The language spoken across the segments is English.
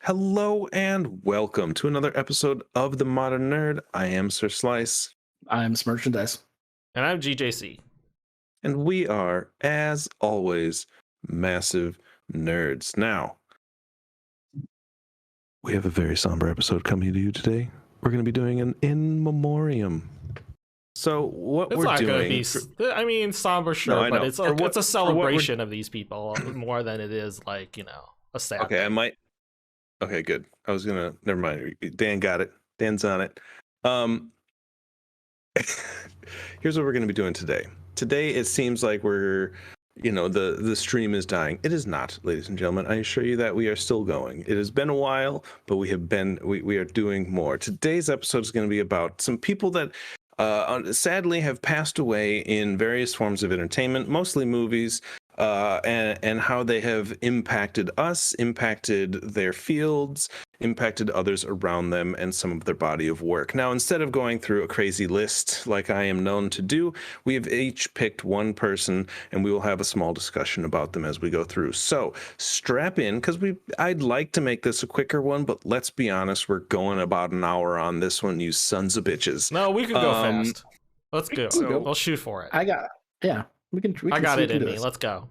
Hello and welcome to another episode of The Modern Nerd. I am Sir Slice. I'm Merchandise. And I'm GJC. And we are, as always, massive nerds. Now, we have a very somber episode coming to you today. We're going to be doing an in memoriam. So what It's we're not doing... going to be, I mean, somber, sure, but it's a celebration of these people more than it is like, a sad Okay, thing. Okay, good. Never mind. Dan got it. Dan's on it. Here's what we're going to be doing today. Today, it seems like the stream is dying. It is not, ladies and gentlemen. I assure you that we are still going. It has been a while, but we are doing more. Today's episode is going to be about some people that sadly have passed away in various forms of entertainment, mostly movies, and how they have impacted us, impacted their fields, impacted others around them, and some of their body of work. Now, instead of going through a crazy list like I am known to do, we have each picked one person, and we will have a small discussion about them as we go through. So strap in, because I'd like to make this a quicker one, but let's be honest, we're going about an hour on this one, you sons of bitches. No, we can go fast. Let's go. We'll shoot for it. I got it in me. Let's go.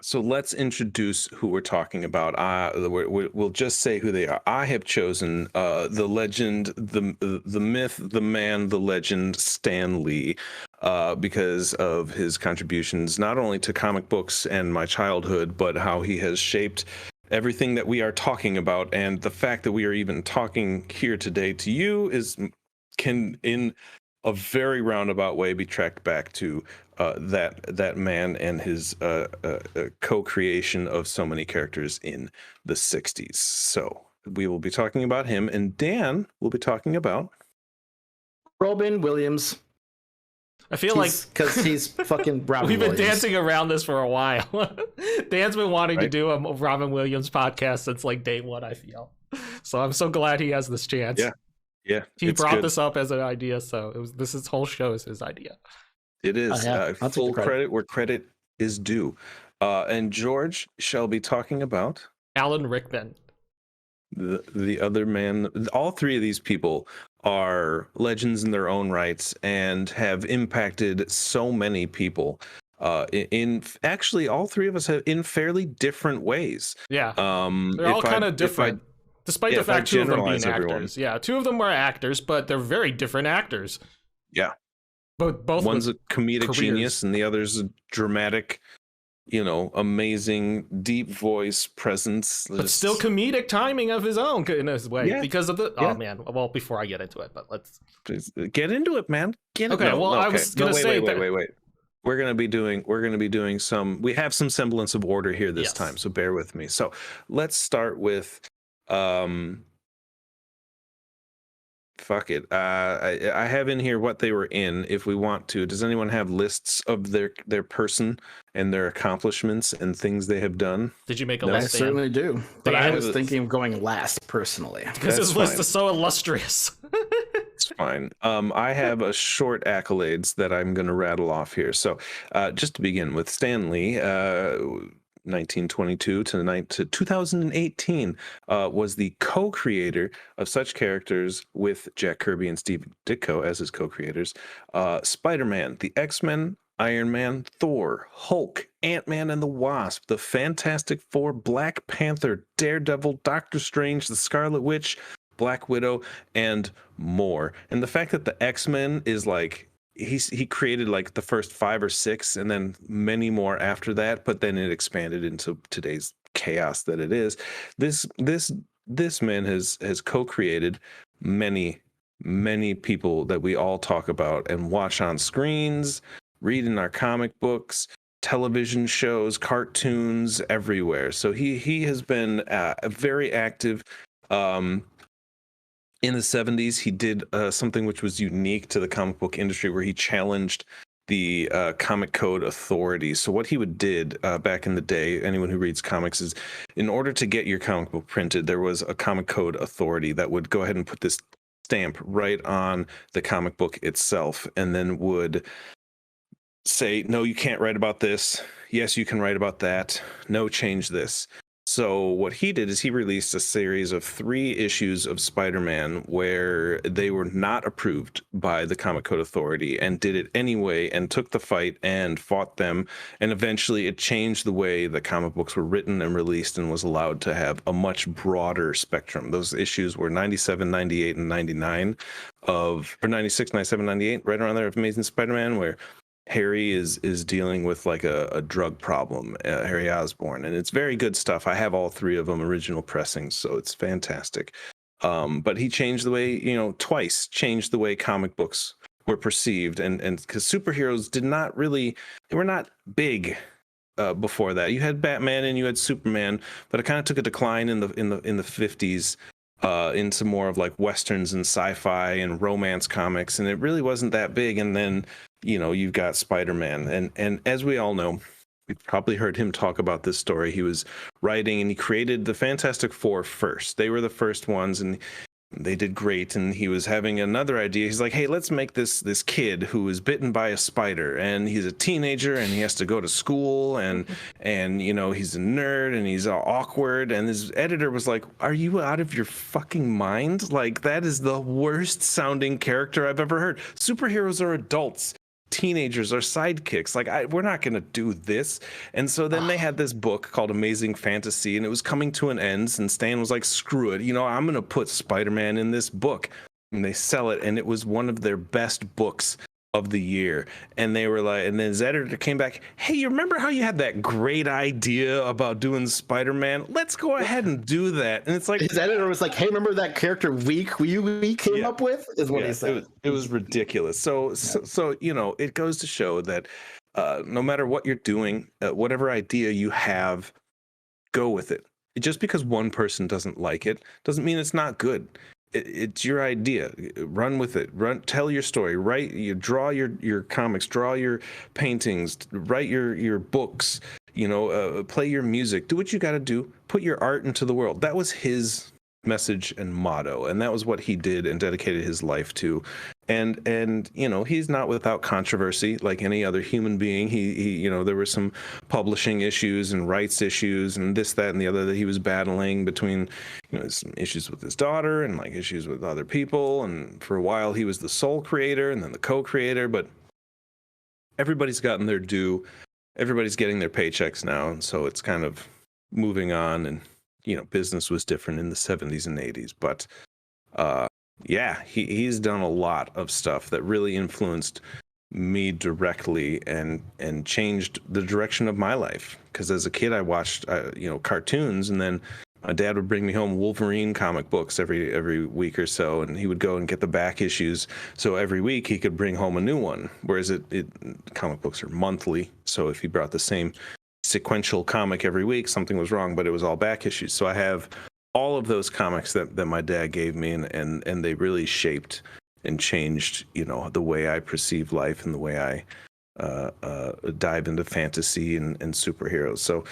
So let's introduce who we're talking about. We'll just say who they are. I have chosen the legend, the myth, the man, the legend, Stan Lee, because of his contributions not only to comic books and my childhood, but how he has shaped everything that we are talking about. And the fact that we are even talking here today to you can in a very roundabout way be tracked back to that man and his co-creation of so many characters in the 60s. So we will be talking about him, and Dan will be talking about Robin Williams. I feel like because he's fucking Robin We've been Williams. dancing around this for a while. Dan's been wanting to do a Robin Williams podcast since like day one, I feel. So I'm so glad he has this chance. Yeah. He brought this up as an idea, so this whole show is his idea. It is. Full credit where credit is due. And George shall be talking about Alan Rickman. The other man. All three of these people are legends in their own rights and have impacted so many people. Actually, all three of us have in fairly different ways. Yeah. They're all kind of different. Despite the fact two of them being actors. Yeah, two of them were actors, but they're very different actors. Yeah. But both one's a comedic genius and the other's a dramatic, amazing, deep voice presence. But still comedic timing of his own in his way because of the... Yeah. Oh, man. Well, before I get into it, but let's... Get into it, man. I was going to say... Wait. We're going to be doing some... We have some semblance of order here this time, so bear with me. So let's start with... Fuck it. I have in here what they were in if we want to. Does anyone have lists of their person and their accomplishments and things they have done? Did you make a list? I certainly do. But I was thinking of going last personally. Because his list is so illustrious. It's fine. I have a short accolades that I'm going to rattle off here. So just to begin with, Stan Lee, 1922 to 2018, was the co-creator of such characters with Jack Kirby and Steve Ditko as his co-creators. Spider-Man, the X-Men, Iron Man, Thor, Hulk, Ant-Man and the Wasp, the Fantastic Four, Black Panther, Daredevil, Doctor Strange, the Scarlet Witch, Black Widow, and more. And the fact that the X-Men is like... He created like the first 5 or 6 and then many more after that, but then it expanded into today's chaos that it is. This man has co-created many people that we all talk about and watch on screens, read in our comic books, television shows, cartoons, everywhere. So he has been very active. In the 70s, he did something which was unique to the comic book industry, where he challenged the comic code authorities. So what he did back in the day, anyone who reads comics, is in order to get your comic book printed, there was a comic code authority that would go ahead and put this stamp right on the comic book itself, and then would say, no, you can't write about this. Yes, you can write about that. No, change this. So what he did is he released a series of 3 issues of Spider-Man where they were not approved by the Comic Code Authority, and did it anyway and took the fight and fought them. And eventually it changed the way the comic books were written and released, and was allowed to have a much broader spectrum. Those issues were 97, 98, and 99 or 96, 97, 98, right around there, of Amazing Spider-Man, where Harry is dealing with like a drug problem, Harry Osborn, and it's very good stuff. I have all 3 of them, original pressings, so it's fantastic. But he changed the way, twice changed the way comic books were perceived, and because superheroes they were not big before that. You had Batman and you had Superman, but it kind of took a decline in the 50s. Into more of like westerns and sci-fi and romance comics, and it really wasn't that big. And then you've got Spider-Man, and as we all know, you've probably heard him talk about this story. He was writing and he created the Fantastic Four first. They were the first ones, and they did great. And he was having another idea. He's like, hey, let's make this kid who is bitten by a spider, and he's a teenager, and he has to go to school, and he's a nerd, and he's all awkward. And his editor was like, are you out of your fucking mind? Like, that is the worst sounding character I've ever heard. Superheroes are adults. Teenagers are sidekicks. Like, we're not going to do this. And so then they had this book called Amazing Fantasy, and it was coming to an end, and Stan was like, screw it, I'm going to put Spider-Man in this book. And they sell it, and it was one of their best books of the year. And they were like, and then his editor came back, hey, you remember how you had that great idea about doing Spider-Man? Let's go ahead and do that. And it's like, his editor was like, hey, remember that character we came up with, is what he said. It was ridiculous. So it goes to show that no matter what you're doing, whatever idea you have, go with it. Just because one person doesn't like it doesn't mean it's not good. It's your idea. Run with it. Tell your story. Draw your comics. Draw your paintings. Write your books. Play your music. Do what you got to do. Put your art into the world. That was his message and motto, and that was what he did and dedicated his life to. And he's not without controversy like any other human being. He there were some publishing issues and rights issues and this, that, and the other that he was battling between some issues with his daughter and like issues with other people. And for a while he was the sole creator and then the co-creator, but everybody's gotten their due. Everybody's getting their paychecks now, and so it's kind of moving on. And business was different in the 70s and 80s, but he's done a lot of stuff that really influenced me directly and changed the direction of my life. Because as a kid, I watched cartoons, and then my dad would bring me home Wolverine comic books every week or so, and he would go and get the back issues. So every week he could bring home a new one. Whereas comic books are monthly, so if he brought the same sequential comic every week, something was wrong, but it was all back issues. So I have all of those comics that my dad gave me, and they really shaped and changed the way I perceive life and the way I dive into fantasy and superheroes. So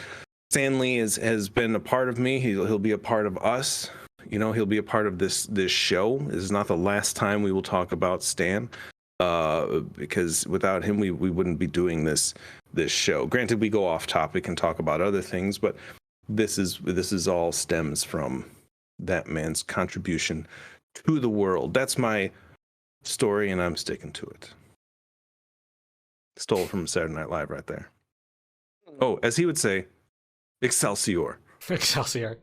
Stan Lee has been a part of me. He'll be a part of us. He'll be a part of this show. This is not the last time we will talk about Stan, because without him we wouldn't be doing this show. Granted, we go off topic and talk about other things, but this is all stems from that man's contribution to the world. That's my story, and I'm sticking to it. Stole it from Saturday Night Live right there. Oh, as he would say, Excelsior. Excelsior.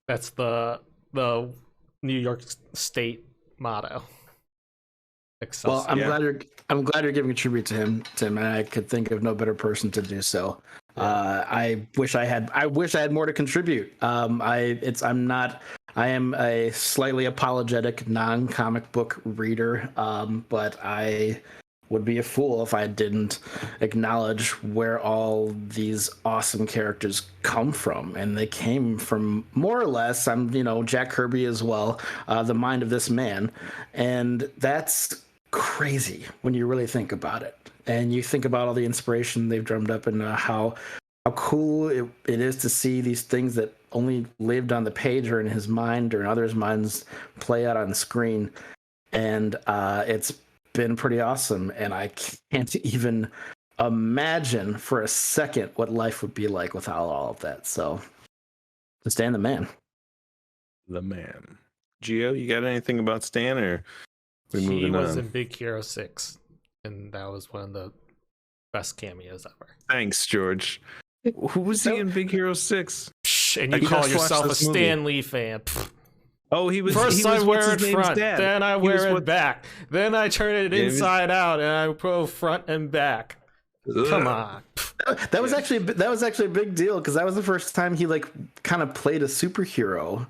That's the New York State motto. Excelsior. Well, I'm glad you're giving a tribute to him, Tim, and I could think of no better person to do so. Yeah. I wish I had more to contribute. I am a slightly apologetic non-comic book reader, but I would be a fool if I didn't acknowledge where all these awesome characters come from. And they came from more or less, Jack Kirby as well, the mind of this man. And that's crazy when you really think about it. And you think about all the inspiration they've drummed up, and how cool it is to see these things that only lived on the page or in his mind or in others' minds play out on the screen. And it's been pretty awesome, and I can't even imagine for a second what life would be like without all of that. So, Stan the man. The man. Gio, you got anything about Stan, or we He moving was on? in Big Hero 6, and that was one of the best cameos ever. Thanks, George. Who was he in Big Hero 6? Psh, and I you call just watched yourself a this movie. Stan Lee fan. Pfft. Oh, he was. First he was I what's wear his it name's front, dad. then I He was wear it what- back, then I turn it Yeah, he was- inside out, and I go front and back. Come on. That was actually a big deal because that was the first time he like kind of played a superhero.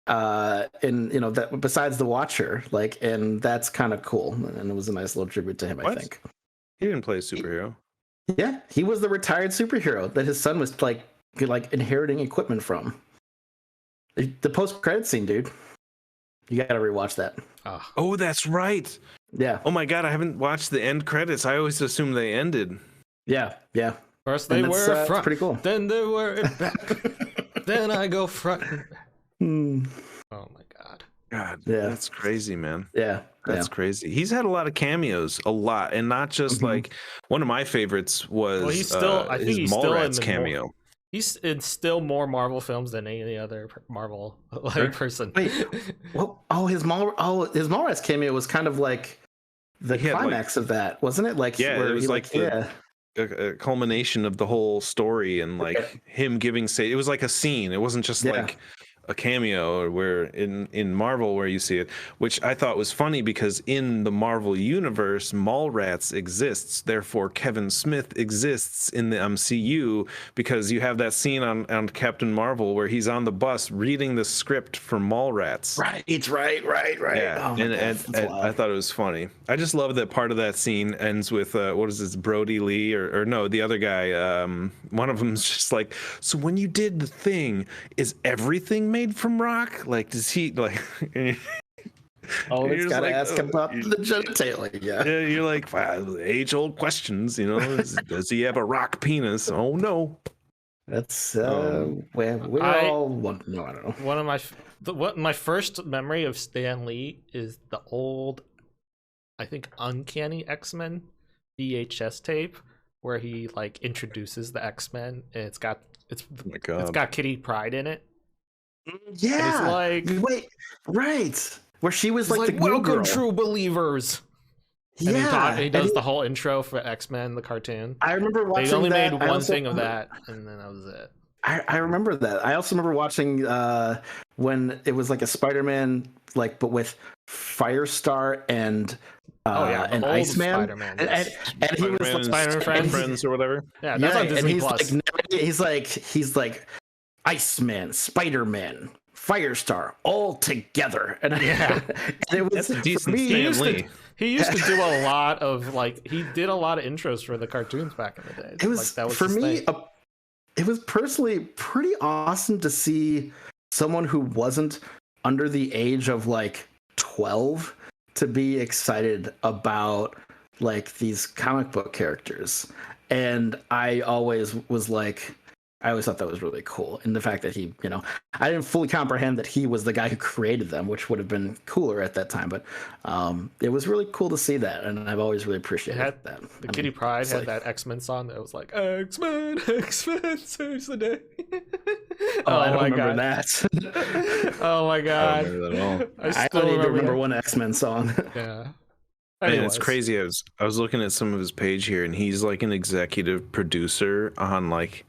And you know that besides the Watcher, like, and that's kind of cool, and it was a nice little tribute to him. I What? think. He didn't play a superhero. Yeah, he was the retired superhero that his son was like inheriting equipment from. The post-credit scene, dude. You gotta rewatch that. Oh, that's right. Yeah, Oh my god, I haven't watched the end credits. I always assumed they ended. yeah. First they And that's, wear it that's front, pretty cool. then they wear it back, then I go front and back. Hmm. Oh my god. God, Yeah. that's crazy, man. Yeah, That's crazy. He's had a lot of cameos, a lot, and not just like one of my favorites was Well, he's still- I think his he's still in Mallrats the cameo. He's in still more Marvel films than any other Marvel like person. Wait, well, his Mallrats cameo was kind of like the He had, like- climax of that, wasn't it? Like, Yeah, where it was he, like the- a culmination of the whole story, and like him giving it was like a scene. It wasn't just Yeah. like a cameo, or where in Marvel where you see it, which I thought was funny because in the Marvel universe, Mallrats exists, therefore Kevin Smith exists in the MCU, because you have that scene on Captain Marvel where he's on the bus reading the script for Mallrats. Right. Yeah, Oh my and, God, and, that's and wild. I thought it was funny. I just love that part of that scene ends with what is this, Brody Lee or no, the other guy. One of them's just like, so when you did the thing, is everything made from rock? Like, does he like? Oh, You're it's just gotta like, ask oh, about the genitalia. Yeah. Yeah, you're like, wow, age-old questions. You know, does he have a rock penis? Oh no. That's Um, we're I- all one. No, I don't know. One of my first memory of Stan Lee is the old, I think, Uncanny X-Men VHS tape where he like introduces the X-Men, and it's got Oh my god. it's got Kitty Pryde in it. Yeah. like- wait, right. Where she was It's like, like, the new welcome, girl. true believers. And Yeah. he does and the whole intro for X-Men, the cartoon. I remember watching They only that. made I one also thing of remember- that, and then that was it. I remember that. I also remember watching when it was like a Spider-Man, like but with Firestar and the and old Iceman, Spider-Man. and, Yes. and he was Spider-Man like, and Spider-Man Spider-Man Friends. Friends or whatever. Yeah, that's yeah, on Disney and Plus. he's like Iceman, Spider-Man, Firestar, all together, and Yeah. and it was That's a for decent me, Stan used to- Lee. He used to do a lot of he did a lot of intros for the cartoons back in the day. It was, like, that was for his me. thing. It was personally pretty awesome to see someone who wasn't under the age of like 12 to be excited about like these comic book characters. And I always was like, I always thought that was really cool. And the fact that he, you know, I didn't fully comprehend that he was the guy who created them, which would have been cooler at that time. But it was really cool to see that. And I've always really appreciated that. The Kitty Pryde it's had like- that X-Men song that was like X-Men saves the day. Oh, I don't remember that. Oh my I god. don't remember that at all. I still don't even remember that. one X-Men song. Yeah. Man, it's Anyways. crazy. I was looking at some of his page here, and he's like an executive producer on like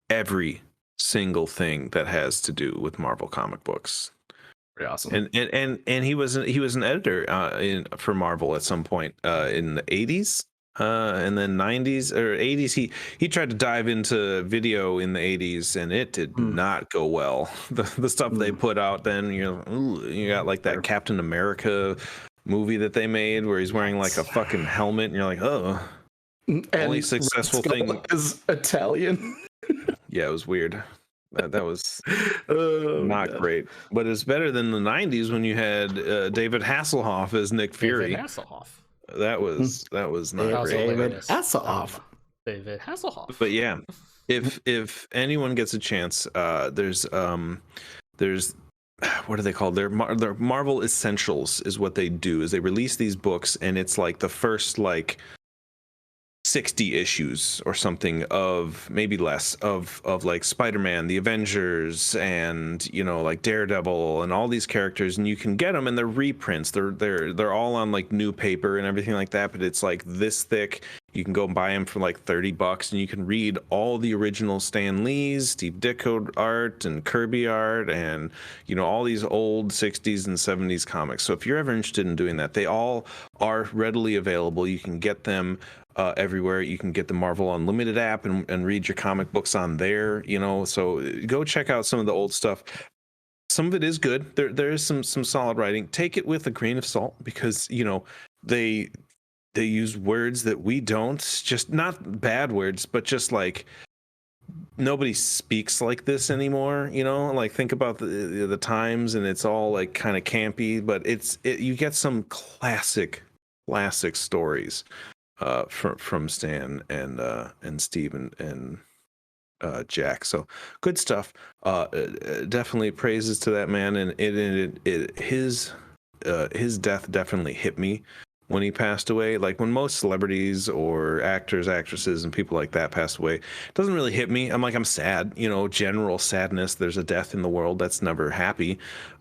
every single thing that has to do with Marvel comic books. Pretty awesome. And he was an editor for Marvel at some point in the 80s. And then 90s or 80s, he tried to dive into video in the 80s, and it did not go well. The stuff they put out then, you got like that Captain America movie that they made where he's wearing like a fucking helmet, and you're like, oh, only successful Red Skull thing. is Italian. Yeah, it was weird. That was Oh, not God. great, but it's better than the 90s when you had David Hasselhoff as Nick Fury. David Hasselhoff. That was not That was great. David hilarious. Hasselhoff. David Hasselhoff. But yeah, if anyone gets a chance, there's what are they called? They're Marvel Essentials is what they do. Is they release these books, and it's like the first like 60 issues or something of, maybe less, of like Spider-Man, the Avengers, and like Daredevil and all these characters, and you can get them, and they're reprints. They're all on like new paper and everything like that, but it's like this thick. You can go and buy them for like $30, and you can read all the original Stan Lee's, Steve Ditko art, and Kirby art, and all these old 60s and 70s comics. So if you're ever interested in doing that, they all are readily available. You can get them everywhere. You can get the Marvel Unlimited app and read your comic books on there. So go check out some of the old stuff. Some of it is good. There is some solid writing. Take it with a grain of salt, because they use words that we don't, just not bad words, but just like nobody speaks like this anymore. Like think about the times, and it's all like kind of campy, but you get some classic stories from Stan and Steve and Jack. So good stuff. Definitely praises to that man, and his death definitely hit me when he passed away. Like when most celebrities or actors, actresses, and people like that pass away, it doesn't really hit me. I'm sad, general sadness. There's a death in the world. That's never happy.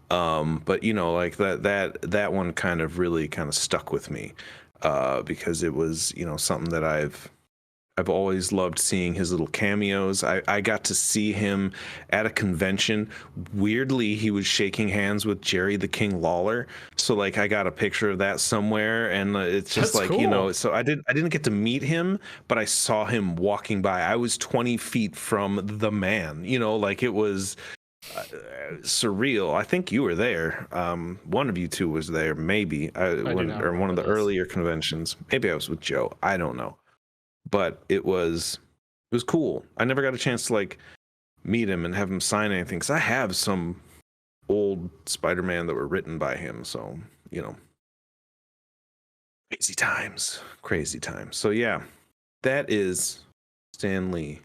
But like that one kind of really kind of stuck with me, because it was, something that I've always loved seeing his little cameos. I got to see him at a convention. Weirdly, he was shaking hands with Jerry the King Lawler. So like I got a picture of that somewhere, and it's just That's like, cool. so I didn't get to meet him, but I saw him walking by. I was 20 feet from the man, like it was surreal. I think you were there. One of you two was there, maybe, or one of the earlier conventions. Maybe I was with Joe. I don't know. But it was cool. I never got a chance to like meet him and have him sign anything, because I have some old Spider-Man that were written by him. So crazy times. So yeah, that is Stan Lee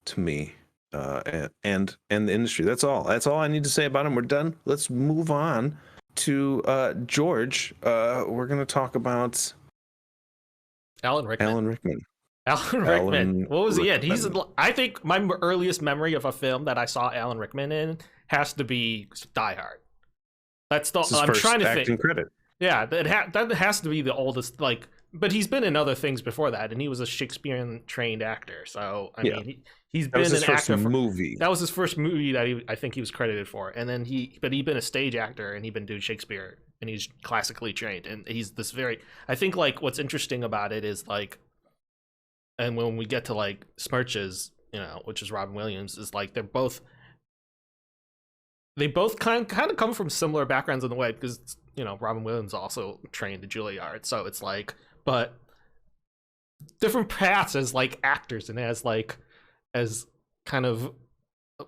to me, and the industry. That's all I need to say about him. We're done. Let's move on to George. We're gonna talk about Alan Rickman. Alan Rickman. What was he in? I think my earliest memory of a film that I saw Alan Rickman in has to be Die Hard. That's the I'm trying to think. Credit. Yeah, that has to be the oldest. Like, but he's been in other things before that, and he was a Shakespearean trained actor. So I mean, he's been an actor for movie. That was his first movie that I think he was credited for, and then he'd been a stage actor, and he'd been doing Shakespeare, and he's classically trained, and he's this very. I think like what's interesting about it is like. And when we get to like Smirches, which is Robin Williams, is like they both kind of come from similar backgrounds in the way, because Robin Williams also trained at Juilliard, so it's like, but different paths as like actors and as kind of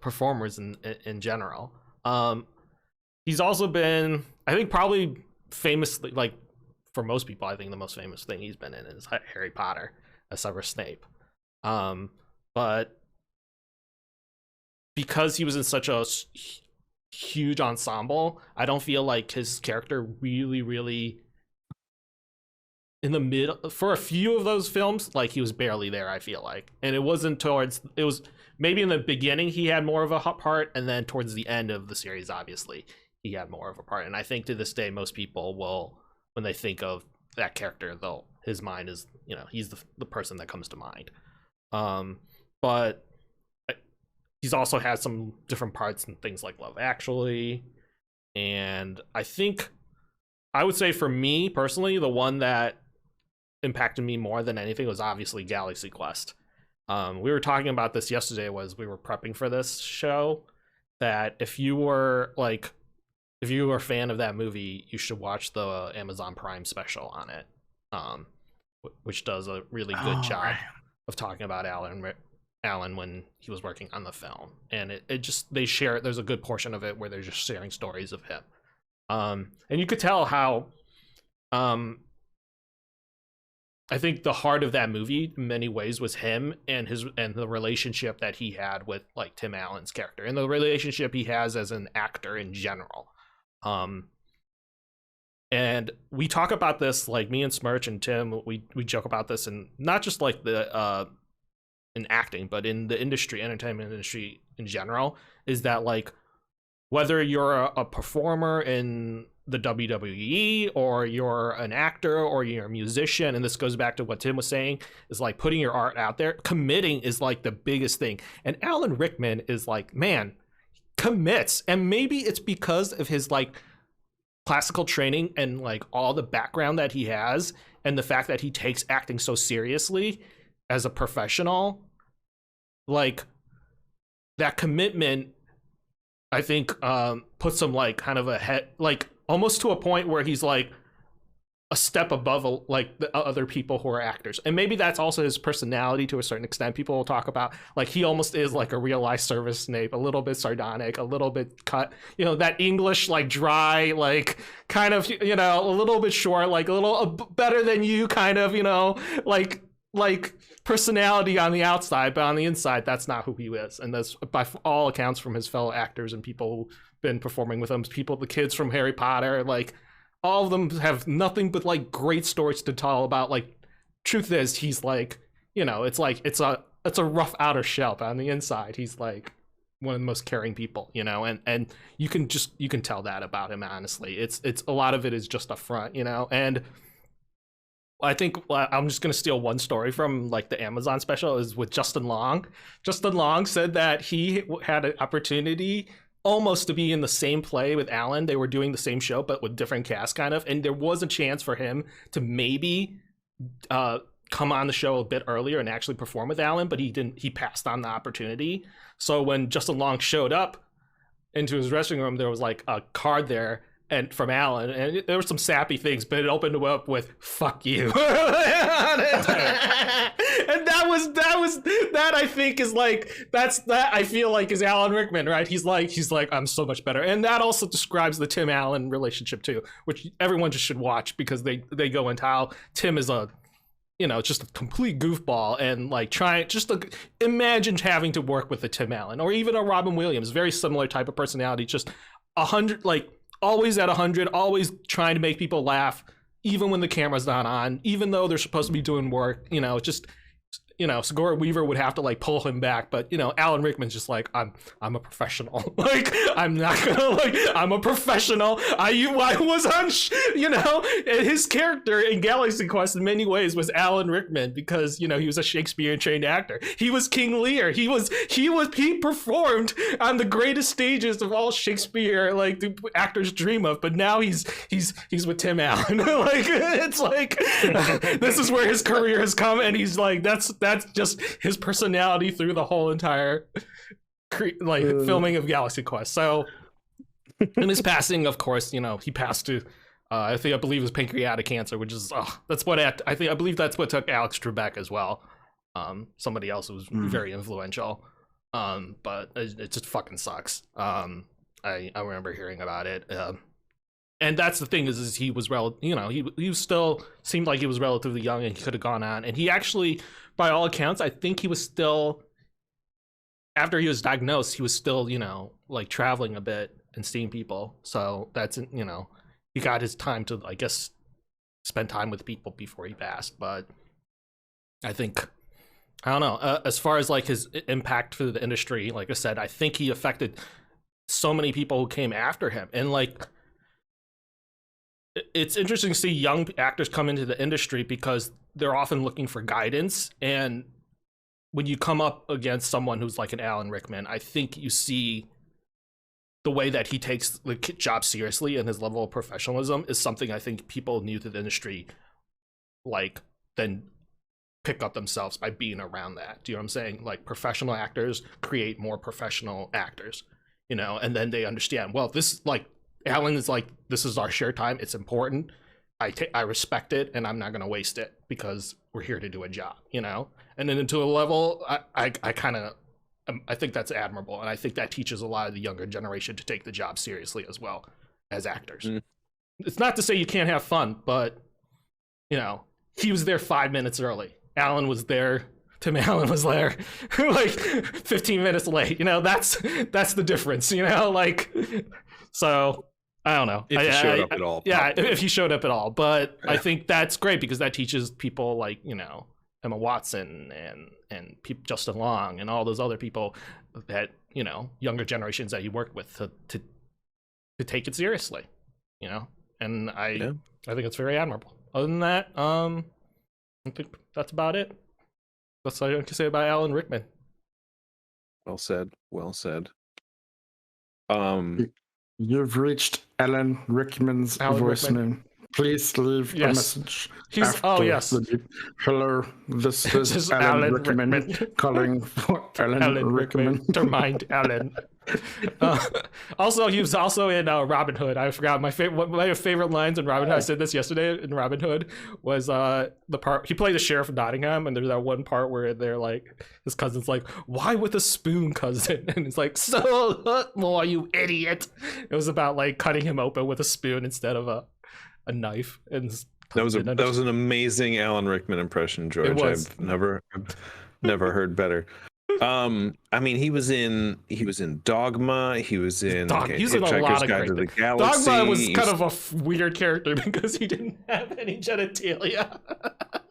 performers in general. He's also been, I think, probably famously, like for most people, I think the most famous thing he's been in is Harry Potter. Severus Snape, but because he was in such a huge ensemble, I don't feel like his character really in the middle for a few of those films, like he was barely there. I feel like, and it was maybe in the beginning he had more of a part, and then towards the end of the series, obviously he had more of a part. And I think to this day, most people will, when they think of that character, his mind is, he's the person that comes to mind. But he's also had some different parts in things like Love Actually. And I think I would say for me personally, the one that impacted me more than anything was obviously Galaxy Quest. We were talking about this yesterday as we were prepping for this show, that if you were a fan of that movie, you should watch the Amazon Prime special on it. Which does a really good job of talking about Alan when he was working on the film, and there's a good portion of it where they're just sharing stories of him, and you could tell how I think the heart of that movie in many ways was him and the relationship that he had with like Tim Allen's character, and the relationship he has as an actor in general. And we talk about this, like me and Smirch and Tim, we joke about this, and not just like the in acting, but in the industry, entertainment industry in general, is that like whether you're a performer in the WWE or you're an actor or you're a musician, and this goes back to what Tim was saying, is like putting your art out there, committing is like the biggest thing. And Alan Rickman is like, man, commits. And maybe it's because of his like classical training and like all the background that he has, and the fact that he takes acting so seriously as a professional. Like that commitment, I think, puts him like kind of ahead, like almost to a point where he's like a step above like the other people who are actors. And maybe that's also his personality to a certain extent. People will talk about like he almost is like a real life service Snape, a little bit sardonic, a little bit cut, you know, that English like dry, like kind of, you know, a little bit short, like a little better than you kind of, you know, like personality on the outside, but on the inside, that's not who he is. And that's by all accounts from his fellow actors and people who've been performing with him, people, the kids from Harry Potter, like all of them have nothing but like great stories to tell about. Like, truth is, he's like, you know, it's like it's a rough outer shell, but on the inside, he's like one of the most caring people, you know, and you can tell that about him. Honestly, it's a lot of it is just a front, you know. And I think I'm just gonna steal one story from like the Amazon special, is with Justin Long. Justin Long said that he had an opportunity almost to be in the same play with Alan. They were doing the same show, but with different cast kind of. And there was a chance for him to maybe come on the show a bit earlier and actually perform with Alan, but he didn't, he passed on the opportunity. So when Justin Long showed up into his dressing room, there was like a card there and from Alan, and there were some sappy things, but it opened up with "fuck you," and that I think is like that I feel like is Alan Rickman, right? He's like I'm so much better, and that also describes the Tim Allen relationship too, which everyone just should watch, because they go into how Tim is a, you know, just a complete goofball, and like imagine having to work with a Tim Allen or even a Robin Williams, very similar type of personality, just 100, like always at 100, always trying to make people laugh, even when the camera's not on, even though they're supposed to be doing work, you know, just, you know, Sigourney Weaver would have to like pull him back, but you know, Alan Rickman's just like, I'm a professional. Like, I'm not gonna, like, I'm a professional. I was on, you know, and his character in Galaxy Quest in many ways was Alan Rickman, because, you know, he was a Shakespearean trained actor. He was King Lear. He performed on the greatest stages of all Shakespeare, like the actors dream of, but now he's with Tim Allen. Like, it's like, this is where his career has come, and he's like, that's just his personality through the whole entire filming of Galaxy Quest. So in his passing, of course, you know, he passed to I believe it was pancreatic cancer, which is that's what I believe that's what took Alex Trebek as well. Somebody else who was very influential, but it just fucking sucks. I remember hearing about it. And that's the thing is he was you know, he still seemed like he was relatively young, and he could have gone on. And he actually, by all accounts, I think he was still, after he was diagnosed, he was still, you know, like traveling a bit and seeing people. So that's, you know, he got his time to, I guess, spend time with people before he passed. But I think, I don't know, as far as like his impact for the industry, like I said, I think he affected so many people who came after him. And like, it's interesting to see young actors come into the industry because they're often looking for guidance. And when you come up against someone who's like an Alan Rickman, I think you see the way that he takes the job seriously, and his level of professionalism is something I think people new to the industry like then pick up themselves by being around that. Do you know what I'm saying? Like, professional actors create more professional actors, you know, and then they understand, well, this, like, Alan is like, this is our shared time. It's important. I respect it, and I'm not going to waste it because we're here to do a job, you know? And then to a level, I kind of, I think that's admirable. And I think that teaches a lot of the younger generation to take the job seriously as well as actors. It's not to say you can't have fun, but, you know, he was there 5 minutes early. Alan was there. Tim Allen was there like 15 minutes late. You know, that's the difference, you know, like, so I don't know If he showed up at all. Yeah, probably. if he showed up at all. But I think that's great because that teaches people like, you know, Emma Watson and Justin Long and all those other people that, you know, younger generations that you work with to take it seriously, you know. And I think it's very admirable. Other than that, I think that's about it. That's all I can say about Alan Rickman. Well said. Well said. You've reached Alan Rickman's voicemail. Please leave a message. The beep. Hello, this is Alan Rickman calling for Alan Rickman. To mind Alan. Also, he was also in Robin Hood. I forgot my favorite lines in Robin Hood. I said this yesterday in Robin Hood was the part he played the sheriff of Nottingham, and there's that one part where they're like, his cousin's like, "Why with a spoon, cousin?" And it's like, "So more, you idiot." It was about like cutting him open with a spoon instead of a knife. And that was an amazing Alan Rickman impression, George. I've never heard better. I mean, he was in Dogma. He was in he's in a lot of Guide to the Galaxy. Dogma was kind of a weird character because he didn't have any genitalia. But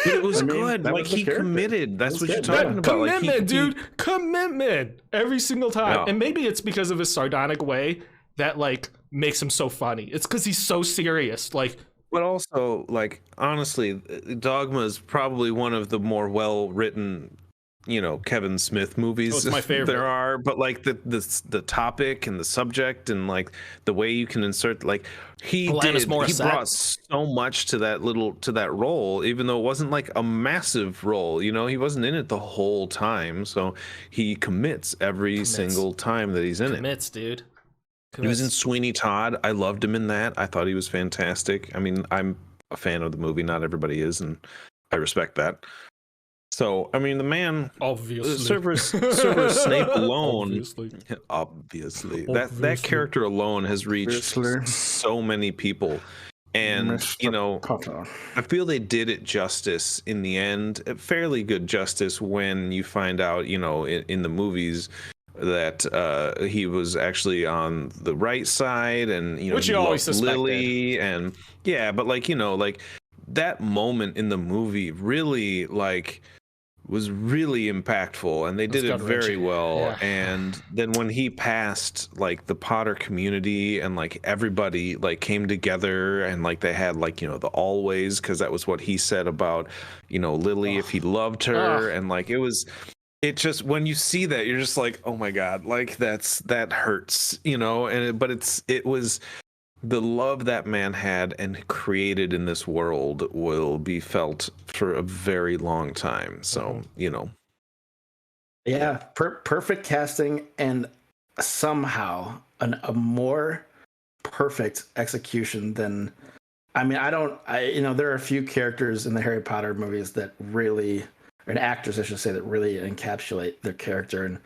it was good. Like, he committed. That's what you're talking about. Commitment, like, dude. Commitment every single time. Yeah. And maybe it's because of his sardonic way that like makes him so funny. It's because he's so serious. Like, but also, like, honestly, Dogma is probably one of the more well-written, you know, Kevin Smith movies. It's my favorite. There are, but like the topic and the subject and like the way you can insert, like he brought so much to that role, even though it wasn't like a massive role. You know, he wasn't in it the whole time, so he commits every single time that he's in it. Dude. He was in Sweeney Todd. I loved him in that. I thought he was fantastic. I mean, I'm a fan of the movie. Not everybody is, and I respect that. So, I mean, the man, obviously, Severus Snape alone, obviously, that character alone has reached so many people, and Mr. you know, Potter. I feel they did it justice in the end, fairly good justice when you find out, you know, in the movies that he was actually on the right side, and you know, which you always suspected. Lily, and yeah, but like, you know, like that moment in the movie really like was really impactful, and they did it very well. Yeah. And then when he passed, like the Potter community and like everybody like came together, and like they had like, you know, the always, because that was what he said about, you know, Lily, if he loved her, and like it just, when you see that, you're just like, oh my God, like that hurts, you know. And but it was the love that man had and created in this world will be felt for a very long time. So, you know. Yeah, perfect casting, and somehow a more perfect execution than, I mean, you know, there are a few characters in the Harry Potter movies that really, and actors, I should say, that really encapsulate their character. And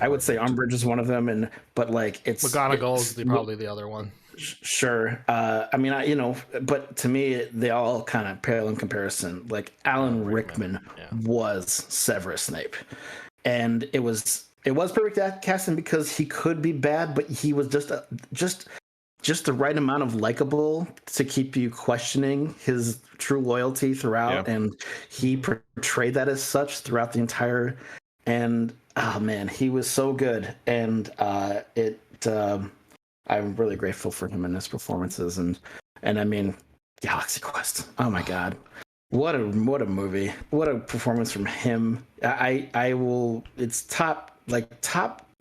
I would say Umbridge is one of them, but like McGonagall is probably the other one. Sure. I mean, you know, but to me, they all kind of pale in comparison. Like Alan Rickman was Severus Snape, and it was perfect casting because he could be bad, but he was just the right amount of likable to keep you questioning his true loyalty throughout, and he portrayed that as such throughout the entire. And oh man, he was so good, and I'm really grateful for him in his performances, and I mean, Galaxy Quest. Oh my God, what a movie! What a performance from him. I will. It's top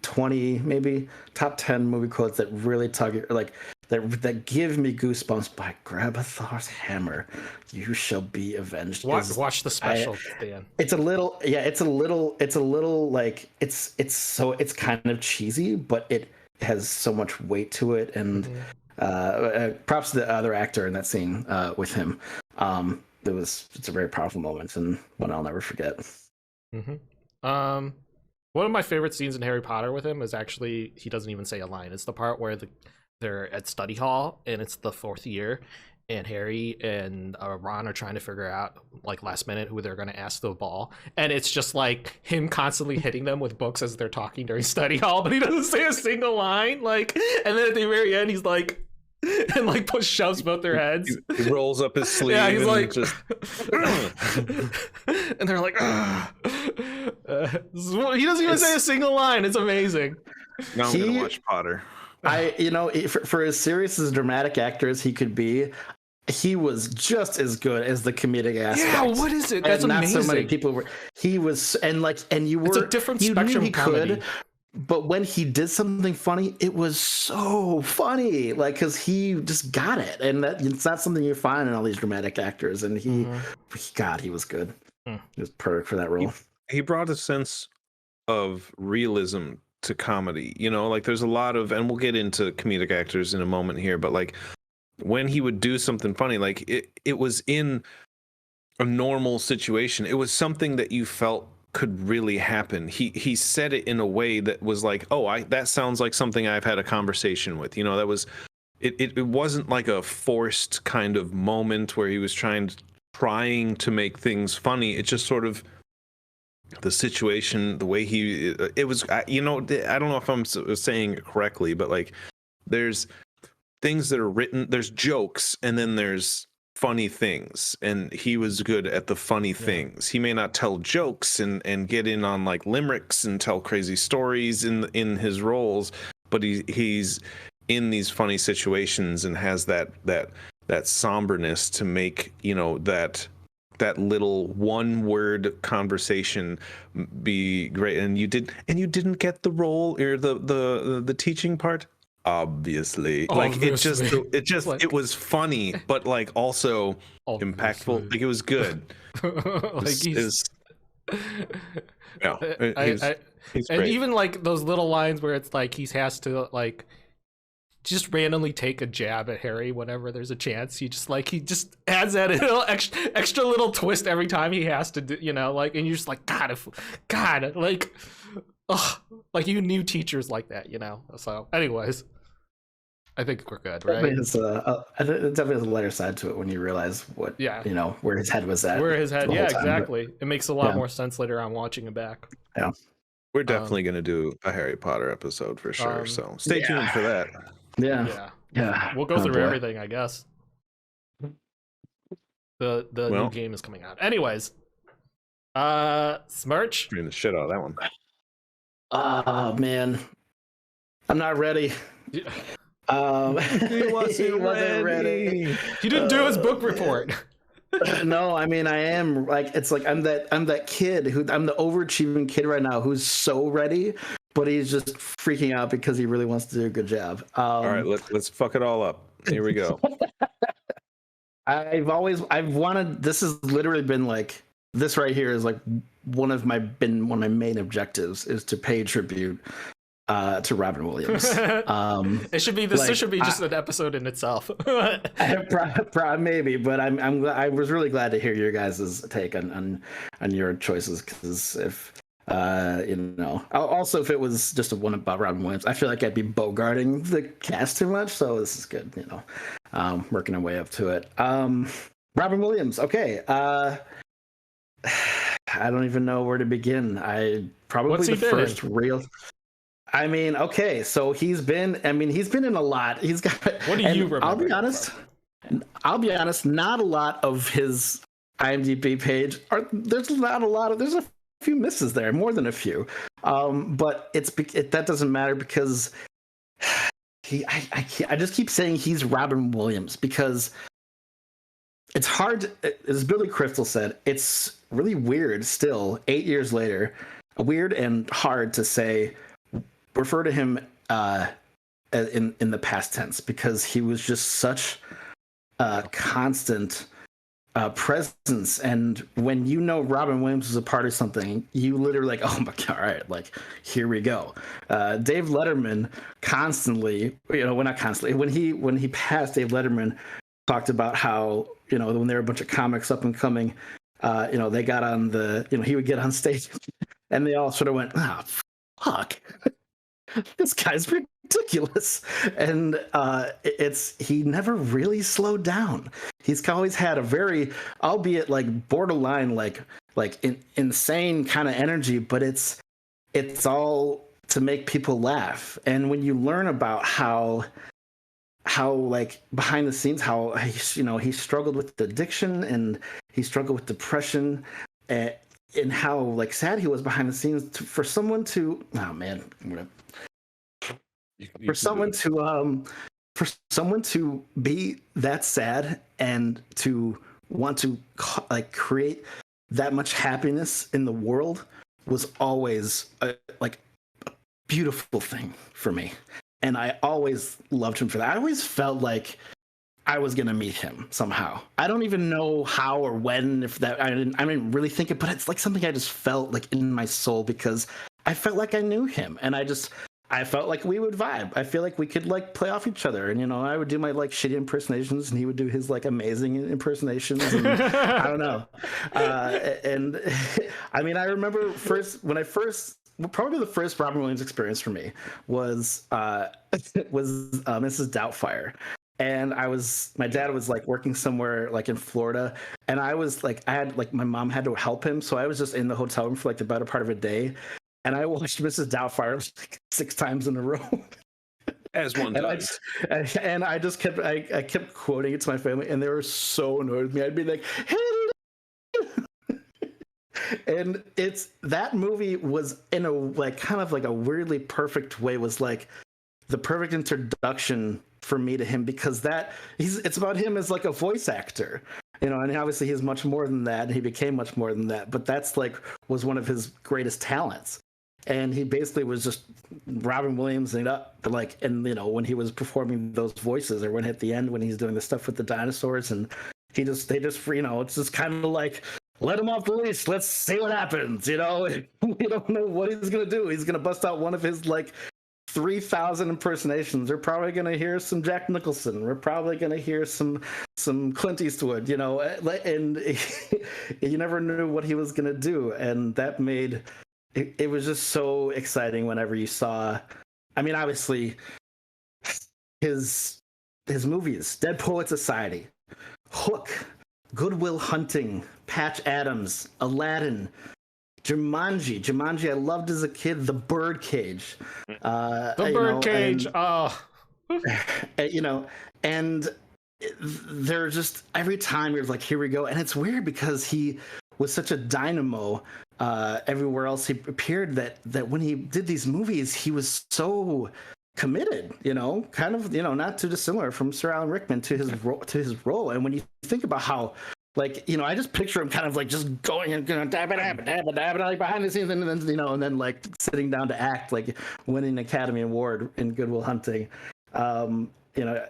20, maybe top 10 movie quotes that really tug, like that give me goosebumps. By Grabbathor's hammer, you shall be avenged. Watch the special, Dan. It's a little like it's kind of cheesy, but it has so much weight to it, and props to the other actor in that scene with him. It's a very powerful moment, and one I'll never forget. One of my favorite scenes in Harry Potter with him is actually, he doesn't even say a line. It's the part where they're at study hall, and it's the 4th year, and Harry and Ron are trying to figure out, like, last minute who they're going to ask the ball, and it's just like him constantly hitting them with books as they're talking during study hall, but he doesn't say a single line. Like, and then at the very end, he's like, and like shoves both their heads. He rolls up his sleeve. Yeah, he's and like, just. and they're like, he doesn't even say a single line. It's amazing. Now I'm gonna watch Potter. For as serious as a dramatic actor as he could be, he was just as good as the comedic aspect. Yeah, what is it? That's and amazing. Not so many people were. He was, and you were. It's a different you spectrum knew he comedy. could, but when he did something funny, it was so funny. Like, because he just got it, and it's not something you find in all these dramatic actors. And he was good. He was perfect for that role. He brought a sense of realism to comedy. Like there's a lot of, and we'll get into comedic actors in a moment here, but like when he would do something funny, like it was in a normal situation. It was something that you felt could really happen. He said it in a way that was like, oh, that sounds like something I've had a conversation with. That was it wasn't like a forced kind of moment where he was trying to make things funny. It just sort of the situation, the way it was, I don't know if I'm saying it correctly, but like there's things that are written, there's jokes, and then there's funny things, and he was good at the funny things. He may not tell jokes and get in on like limericks and tell crazy stories in his roles, but he's in these funny situations and has that somberness to make that little one word conversation be great. And you didn't get the role or the teaching part, obviously. Like it was funny, but like also impactful. Like it was good. He's and great. even like those little lines where it's like he has to like just randomly take a jab at Harry whenever there's a chance. He just adds that little extra little twist every time he has to do, like, and you're just like, God, like, ugh, like you knew teachers like that, So, anyways, I think we're good, right? It definitely has a lighter side to it when you realize what, where his head was at. Where his head, yeah, exactly. It makes a lot more sense later on watching it back. Yeah. We're definitely going to do a Harry Potter episode for sure. So stay tuned for that. Yeah. We'll go through everything, I guess. The new game is coming out. Anyways, Smirch. Bring the shit out of that one. Oh man, I'm not ready. He wasn't ready. He didn't do his book report. No, I mean I am like, it's like I'm that kid I'm the overachieving kid right now who's so ready, but he's just freaking out because he really wants to do a good job. All right, let's fuck it all up. Here we go. I've wanted. This has literally been like, this right here is like one of my main objectives is to pay tribute to Robin Williams. It should be this. This should be just an episode in itself. Maybe, but I was really glad to hear your guys' take on your choices, because if also if it was just a one about Robin Williams, I feel like I'd be bogarting the cast too much. So this is good, working our way up to it. Robin Williams. Okay. I don't even know where to begin. What's the first real. I mean, okay, so he's been in a lot. He's got. What do you remember? I'll be honest. Not a lot of his IMDb page. There's a few misses there, more than a few. But that doesn't matter because I just keep saying he's Robin Williams, because it's hard. As Billy Crystal said, it's really weird still 8 years later. Weird and hard to say. Refer to him in the past tense, because he was just such a constant presence. And when Robin Williams was a part of something, you literally like, oh my god, all right, like here we go. Dave Letterman constantly, not constantly, when he passed, Dave Letterman talked about how when there were a bunch of comics up and coming, they got on he would get on stage and they all sort of went, oh fuck. This guy's ridiculous. And he never really slowed down. He's always had a very, albeit like borderline, like insane kind of energy, but it's all to make people laugh. And when you learn about how how like behind the scenes how he struggled with addiction and he struggled with depression, and how like sad he was behind the scenes for someone to oh man for someone to for someone to be that sad and to want to like create that much happiness in the world was always a beautiful thing for me. And I always loved him for that. I always felt like I was gonna meet him somehow. I don't even know how or when, if that I didn't really think it, but it's like something I just felt like in my soul because I felt like I knew him and I felt like we would vibe. I feel like we could like play off each other, and I would do my like shitty impersonations, and he would do his like amazing impersonations. And, I don't know, and I mean, I remember probably the first Robin Williams experience for me was Mrs. Doubtfire. And my dad was like working somewhere like in Florida, and I was like, my mom had to help him, so I was just in the hotel room for like the better part of a day. And I watched Mrs. Doubtfire like 6 times in a row. As one does. And I just kept quoting it to my family, and they were so annoyed with me. I'd be like, "Hey," and that movie was in a like kind of like a weirdly perfect way. Was like the perfect introduction for me to him because it's about him as like a voice actor. And obviously he's much more than that, and he became much more than that. But that's was one of his greatest talents. And he basically was just Robin Williams and when he was performing those voices, or when at the end when he's doing the stuff with the dinosaurs, and they just it's just kind of like, let him off the leash, let's see what happens. We don't know what he's gonna do. He's gonna bust out one of his like 3,000 impersonations. We're probably going to hear some Jack Nicholson. We're probably going to hear some Clint Eastwood, and you never knew what he was going to do. And that made it was just so exciting whenever you saw, I mean, obviously his movies, Dead Poet Society, Hook, Good Will Hunting, Patch Adams, Aladdin, Jumanji I loved as a kid. The Birdcage. And they're just, every time you're like, here we go. And it's weird because he was such a dynamo everywhere else he appeared, that when he did these movies, he was so committed, kind of, not too dissimilar from Sir Alan Rickman to his role. And when you think about how, I just picture him kind of like just going and dab it behind the scenes, and then and then like sitting down to act, like winning an Academy Award in Good Will Hunting.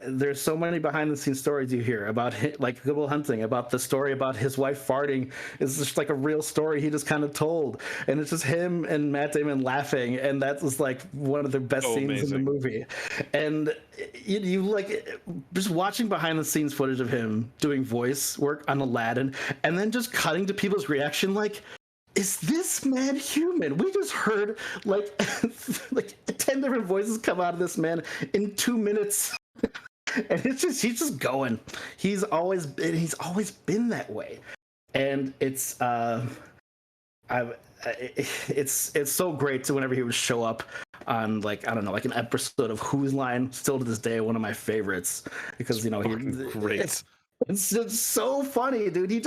There's so many behind the scenes stories you hear about like Good Will Hunting, about the story about his wife farting. It's just like a real story he just kind of told, and it's just him and Matt Damon laughing, and that was like one of the best scenes amazing in the movie. And you like just watching behind the scenes footage of him doing voice work on Aladdin, and then just cutting to people's reaction like, is this man human? We just heard like 10 different voices come out of this man in 2 minutes. And he's just going. He's always been that way. And it's so great to whenever he would show up on like, I don't know, like an episode of Whose Line, still to this day one of my favorites, because he's great. It's just so funny, dude. He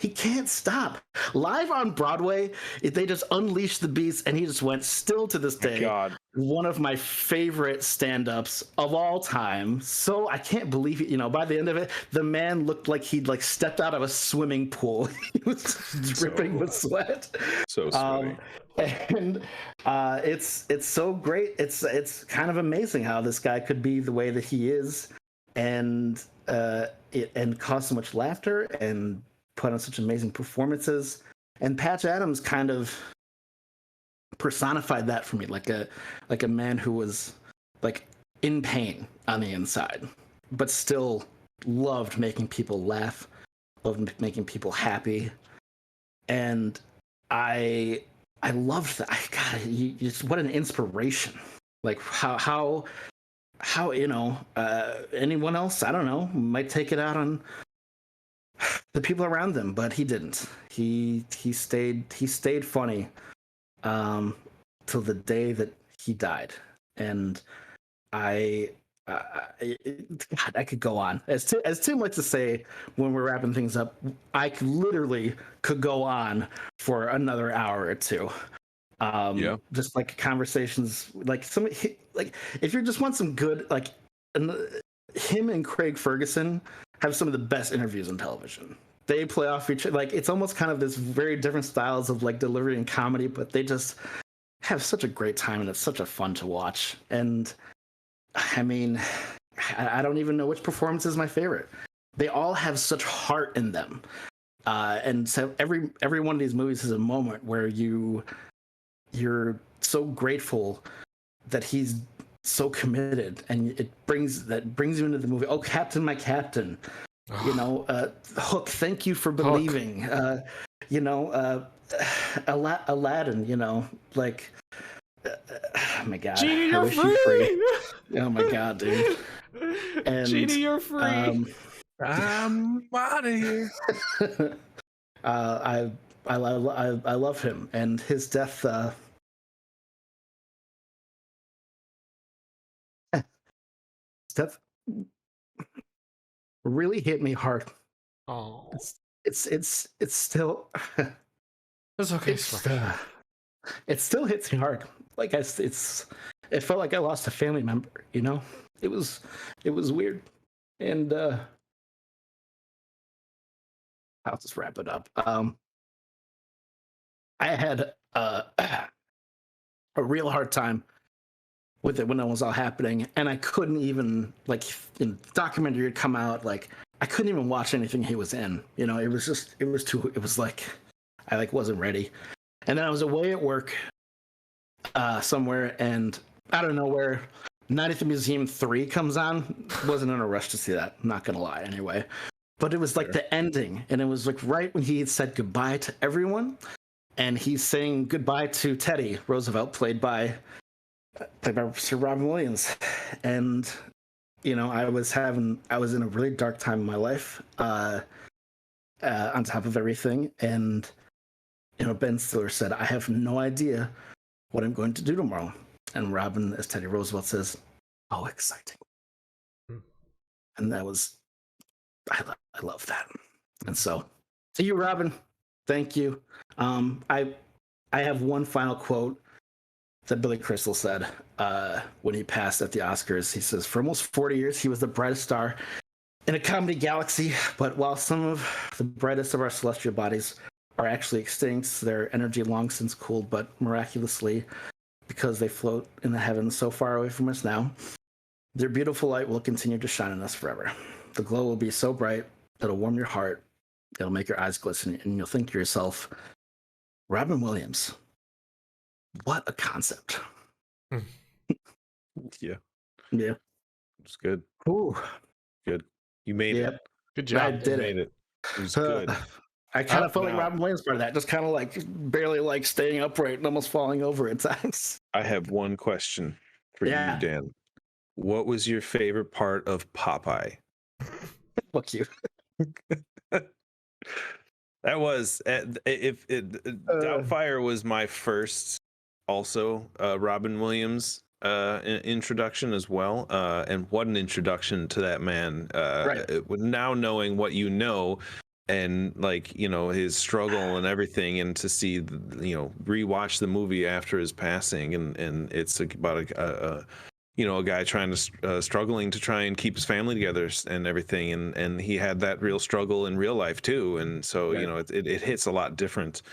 can't stop. Live on Broadway, they just unleashed the beast, and he just went, still to this day, one of my favorite stand-ups of all time. So I can't believe it. By the end of it, the man looked like he'd like stepped out of a swimming pool. He was dripping with sweat. So sweaty. And it's so great. It's kind of amazing how this guy could be the way that he is, and cause so much laughter and put on such amazing performances. And Patch Adams kind of personified that for me, like a man who was like in pain on the inside, but still loved making people laugh, loved making people happy. And I loved that. What an inspiration. Like how anyone else, I don't know, might take it out on the people around them, but he didn't. He stayed funny till the day that he died. And I God, I could go on. As Tim likes to say when we're wrapping things up, I could go on for another hour or two. Just like conversations, like like if you just want some good, like, him and Craig Ferguson have some of the best interviews on television. They play off each other. Like, it's almost kind of this very different styles of like delivery and comedy, but they just have such a great time, and it's such a fun to watch. And I mean, I don't even know which performance is my favorite. They all have such heart in them, and so every one of these movies is a moment where you're so grateful that he's so committed, and it brings you into the movie. Oh, Captain, my Captain, Hook, thank you for believing. Aladdin, like, oh my God, Genie, you're free. Oh my God, dude. And Genie, you're free. I'm out of here. I love him, and his death. Death really hit me hard. Oh, It's still. that's okay. It still hits me hard. Like, it felt like I lost a family member. It was weird, and I'll just wrap it up. I had a real hard time with it when it was all happening, and I couldn't even, like, in the documentary had come out, like, I couldn't even watch anything he was in. It was like I wasn't ready. And then I was away at work somewhere, and I don't know where Night at the Museum 3 comes on. Wasn't in a rush to see that, I'm not gonna lie, anyway. But it was like the ending, and it was like right when he had said goodbye to everyone, and he's saying goodbye to Teddy Roosevelt, played by Sir Robin Williams. And I was in a really dark time in my life, on top of everything. And Ben Stiller said, "I have no idea what I'm going to do tomorrow." And Robin, as Teddy Roosevelt, says, "Oh, exciting." And that was, I love that. And so, to you, Robin, thank you. I have one final quote that Billy Crystal said when he passed at the Oscars. He says, "For almost 40 years, he was the brightest star in a comedy galaxy. But while some of the brightest of our celestial bodies are actually extinct, their energy long since cooled, but miraculously, because they float in the heavens so far away from us now, their beautiful light will continue to shine on us forever. The glow will be so bright, it'll warm your heart, it'll make your eyes glisten, and you'll think to yourself, Robin Williams, what a concept." Yeah. Yeah. It's good. Ooh. Good. You made it. Good job. I did Made it. It was good. I kind of felt like now. Robin Williams part of that, just kind of like barely like staying upright and almost falling over at times. I have one question for Yeah. you, Dan. What was your favorite part of Popeye? Fuck you. That was Doubtfire was my first, also Robin Williams introduction as well, and what an introduction to that man. Right. Now knowing what you know, and like his struggle and everything, and to see rewatch the movie after his passing, and it's about a guy trying to struggling to try and keep his family together and everything, and he had that real struggle in real life too, and so Right. it hits a lot different.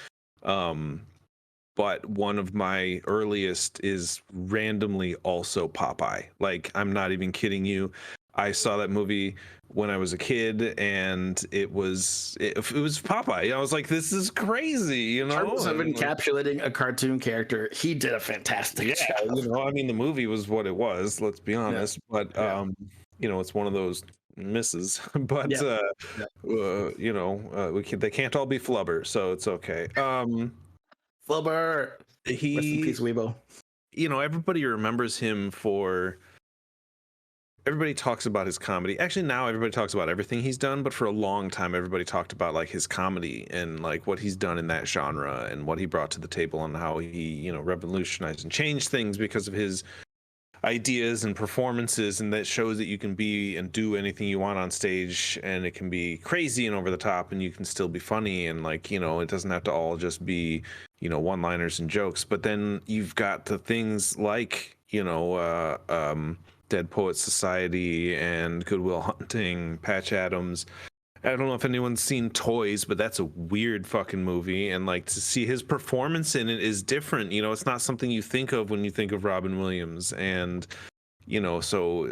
But one of my earliest is randomly also Popeye. Like, I'm not even kidding you. I saw that movie when I was a kid, and it was Popeye. I was like, this is crazy, Regardless of And, encapsulating a cartoon character, he did a fantastic job. I mean, the movie was what it was. Let's be honest, but Yeah. it's one of those misses. But Yeah. they can't all be Flubber, so it's okay. Flubber. Rest in peace, Weibo. Everybody remembers him for. Everybody talks about his comedy. Actually, now everybody talks about everything he's done, but for a long time, everybody talked about like his comedy and like what he's done in that genre and what he brought to the table and how he, revolutionized and changed things because of his ideas and performances, and that shows that you can be and do anything you want on stage, and it can be crazy and over the top, and you can still be funny, and like, you know, it doesn't have to all just be, you know, one-liners and jokes. But then you've got the things like, you know, Dead Poets Society and Good Will Hunting, Patch Adams. I don't know if anyone's seen Toys, but that's a weird fucking movie, and like to see his performance in it is different. You know, it's not something you think of when you think of Robin Williams, and you know, so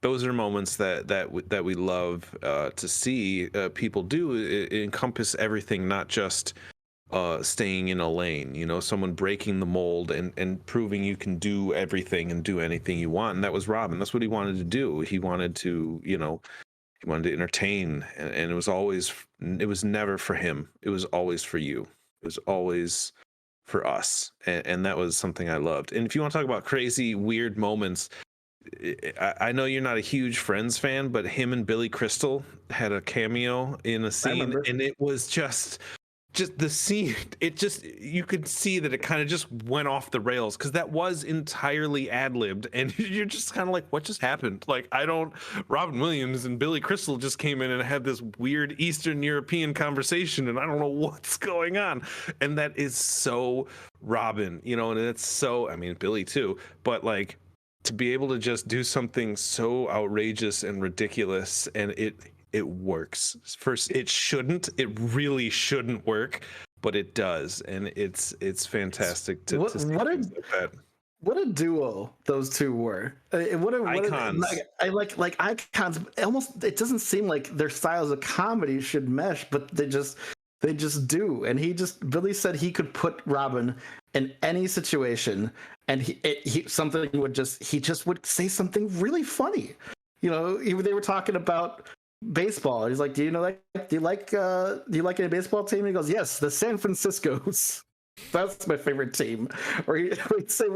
those are moments that we love to see people do. It encompass everything, not just staying in a lane. You know, someone breaking the mold and proving you can do everything and do anything you want. And that was Robin. That's what he wanted to do. He wanted to, you know. He wanted to entertain, and it was never for him. It was always for you. It was always for us, and that was something I loved. And if you want to talk about crazy, weird moments, I know you're not a huge Friends fan, but him and Billy Crystal had a cameo in a scene, and it was just the scene. It just, you could see that it kind of just went off the rails, because that was entirely ad-libbed, and you're just kind of like, what just happened? Like, Robin Williams and Billy Crystal just came in and had this weird Eastern European conversation, and I don't know what's going on. And that is so Robin, you know, and it's so, I mean, Billy too, but like, to be able to just do something so outrageous and ridiculous, and it works. First, it really shouldn't work, but it does, and it's fantastic to see things like that. What a duo those two were! What icons. Like icons. Almost, it doesn't seem like their styles of comedy should mesh, but they just do. And Billy said he could put Robin in any situation, and he just would say something really funny. You know, they were talking about baseball. He's like, do you like any baseball team? He goes, yes, the San Franciscos. That's my favorite team. Or he'd say,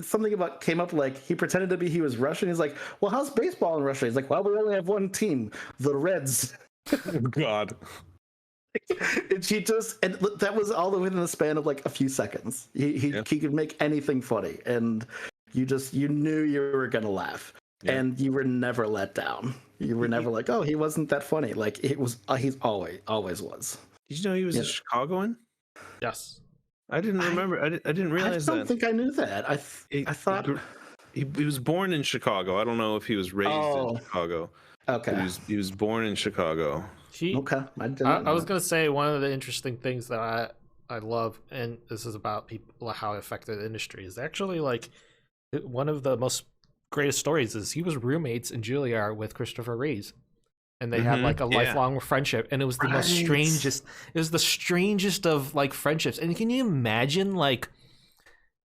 something about came up, like he pretended to be, he was Russian. He's like, well, how's baseball in Russia? He's like, well, we only have one team, the Reds. Oh, God. And that was all within the span of like a few seconds. He could make anything funny, and you knew you were gonna laugh. Yeah. And you were never let down. You were never like, oh, he wasn't that funny. Like, it was, he's always was. Did you know he was a Chicagoan? Yes. I didn't remember. I didn't realize that. I don't think I knew that. I thought he was born in Chicago. I don't know if he was raised in Chicago. Okay. He was born in Chicago. Okay. I was gonna say, one of the interesting things that I love, and this is about people, how it affected the industry, is actually like one of the most greatest stories is he was roommates in Juilliard with Christopher Reeves, and they had like a lifelong friendship, and it was the most strangest. It was the strangest of like friendships. And can you imagine like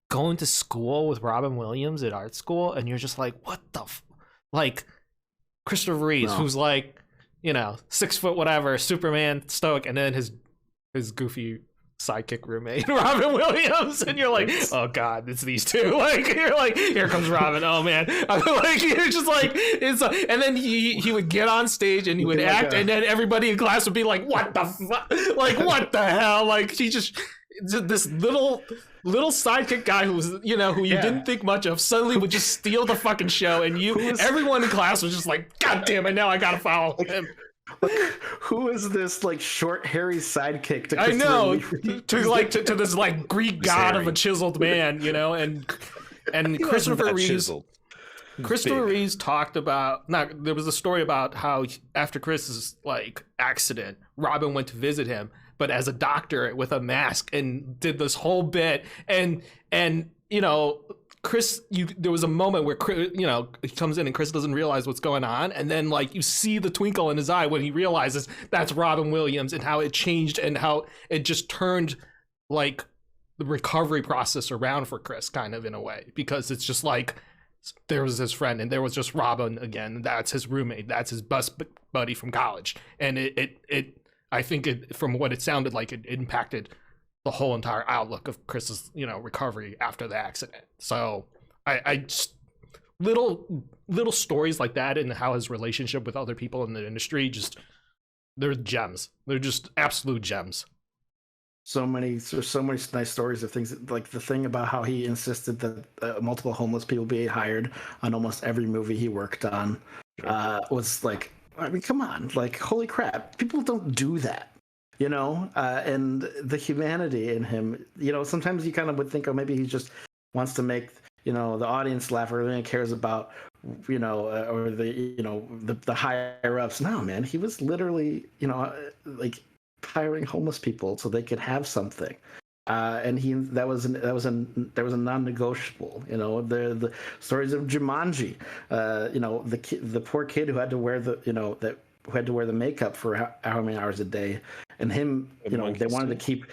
going to school with Robin Williams at art school, and you're just like, what the like Christopher Reeves, who's like, you know, 6 foot whatever, Superman stoic, and then his goofy sidekick roommate Robin Williams, and you're like, oh god, it's these two. Like, you're like, here comes Robin. Oh man. Like, you're just like, it's and then he would get on stage and he would act, and then everybody in class would be like, what the fuck? Like, what the hell? Like, he just, this little sidekick guy who was, you know, who you didn't think much of, suddenly would just steal the fucking show, and everyone in class was just like, god damn it, now I gotta follow him. Who is this like short hairy sidekick to I know to this like Greek god of a chiseled man, you know, and Christopher Reeves talked about, there was a story about how after Chris's like accident, Robin went to visit him, but as a doctor with a mask, and did this whole bit, and you know, there was a moment where you know, he comes in and Chris doesn't realize what's going on, and then like you see the twinkle in his eye when he realizes that's Robin Williams, and how it changed and how it just turned like the recovery process around for Chris, kind of, in a way, because it's just like there was his friend and there was just Robin again, that's his roommate, that's his bus buddy from college, and it I think from what it sounded like, it impacted the whole entire outlook of Chris's, you know, recovery after the accident. So I just, little stories like that, and how his relationship with other people in the industry, just, they're gems. They're just absolute gems. there's so many nice stories of things like the thing about how he insisted that multiple homeless people be hired on almost every movie he worked on. Was like, I mean, come on, like, holy crap, people don't do that, you know. And the humanity in him, you know, sometimes you kind of would think, oh, maybe he just wants to make, you know, the audience laugh, or really cares about, you know, or the, you know, the higher ups. No, man, he was literally, you know, like hiring homeless people so they could have something. And that was a non-negotiable. You know, the stories of Jumanji. You know, the poor kid who had to wear who had to wear the makeup for how many hours a day, and him, you know, they wanted to keep.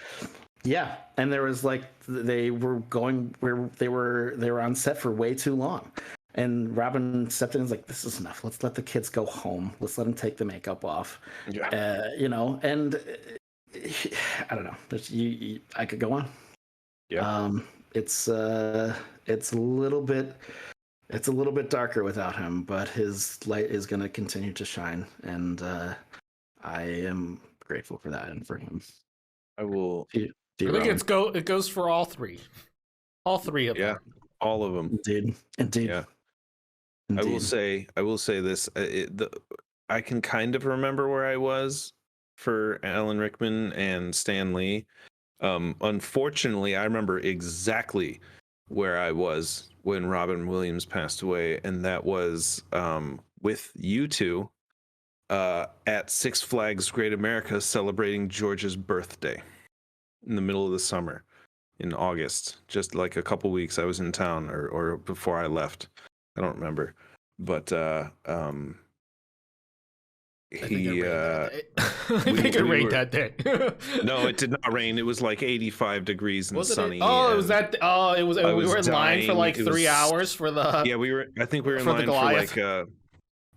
Yeah, and there was like they were on set for way too long, and Robin stepped in and was like, "This is enough. Let's let the kids go home. Let's let them take the makeup off." Yeah. You know, and I don't know. I could go on. Yeah. It's a little bit darker without him, but his light is going to continue to shine, and I am grateful for that and for him. I will. I think it goes for all three of them. Yeah, all of them. Indeed. Yeah. Indeed. I will say this. I can kind of remember where I was for Alan Rickman and Stan Lee. Unfortunately, I remember exactly where I was when Robin Williams passed away, and that was with you two at Six Flags Great America celebrating George's birthday in the middle of the summer in August. Just like a couple weeks I was in town, or before I left. I don't remember. But I think it rained that day. No, it did not rain. It was like 85 degrees and sunny. Oh, it was that. Oh, it was. We were in line for like 3 hours for the. Yeah, we were. I think we were in line for like.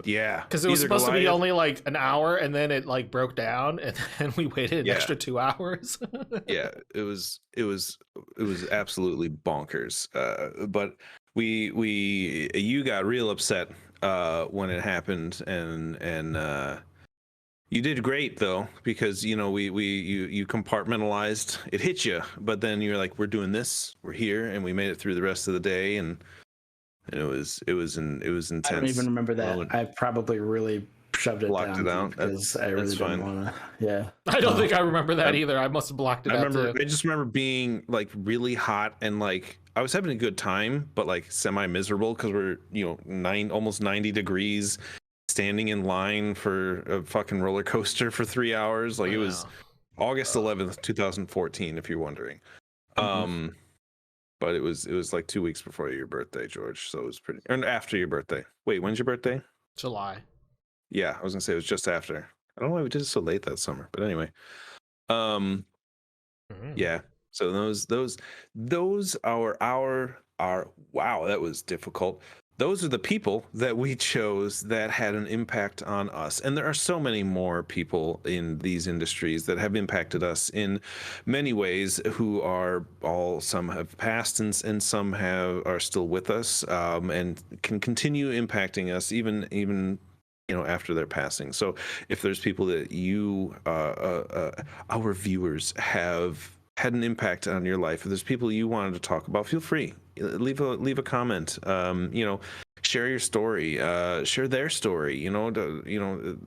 Yeah, because it was supposed to be only like an hour, and then it like broke down, and then we waited an extra 2 hours. Yeah, it was absolutely bonkers. But you got real upset when it happened, and you did great though, because you know you compartmentalized. It hit you, but then you're like, we're doing this, we're here, and we made it through the rest of the day, and it was intense. I don't even remember that. I probably really shoved it blocked down it out because I really didn't want to. Yeah, I don't think I remember that either. I must have blocked it out too. I just remember being like really hot, and like I was having a good time, but like semi miserable because we're, you know, almost 90 degrees, standing in line for a fucking roller coaster for 3 hours. Like it was August 11th, 2014, if you're wondering. But it was like 2 weeks before your birthday, George. So it was pretty, and after your birthday. Wait, when's your birthday? July. Yeah, I was gonna say it was just after. I don't know why we did it so late that summer, but anyway. Yeah. So those are our wow, that was difficult. Those are the people that we chose that had an impact on us. And there are so many more people in these industries that have impacted us in many ways, who are some have passed and some are still with us, and can continue impacting us even you know, after their passing. So if there's people that you our viewers have had an impact on your life, if there's people you wanted to talk about, feel free, leave a comment. You know, share your story, share their story. You know,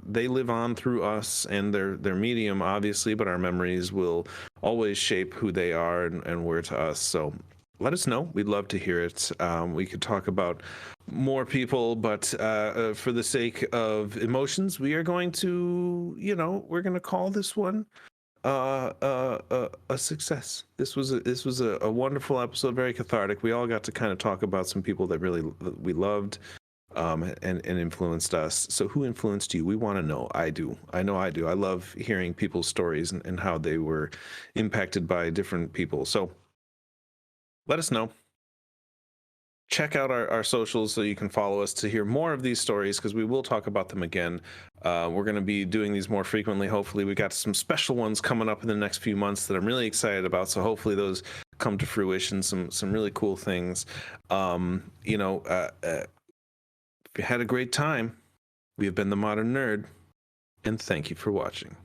they live on through us and their medium, obviously, but our memories will always shape who they are and were to us. So let us know. We'd love to hear it. We could talk about more people, but for the sake of emotions, we are going to, you know, we're going to call this one a success. This was a wonderful episode, very cathartic. We all got to kind of talk about some people that really we loved, and influenced us. So who influenced you? We want to know. I do. I know I do. I love hearing people's stories and how they were impacted by different people. So let us know. Check out our socials so you can follow us to hear more of these stories, because we will talk about them again. We're going to be doing these more frequently. Hopefully we got some special ones coming up in the next few months that I'm really excited about. So hopefully those come to fruition, some really cool things. You know, if you had a great time, we have been The Modern Nerd, and thank you for watching.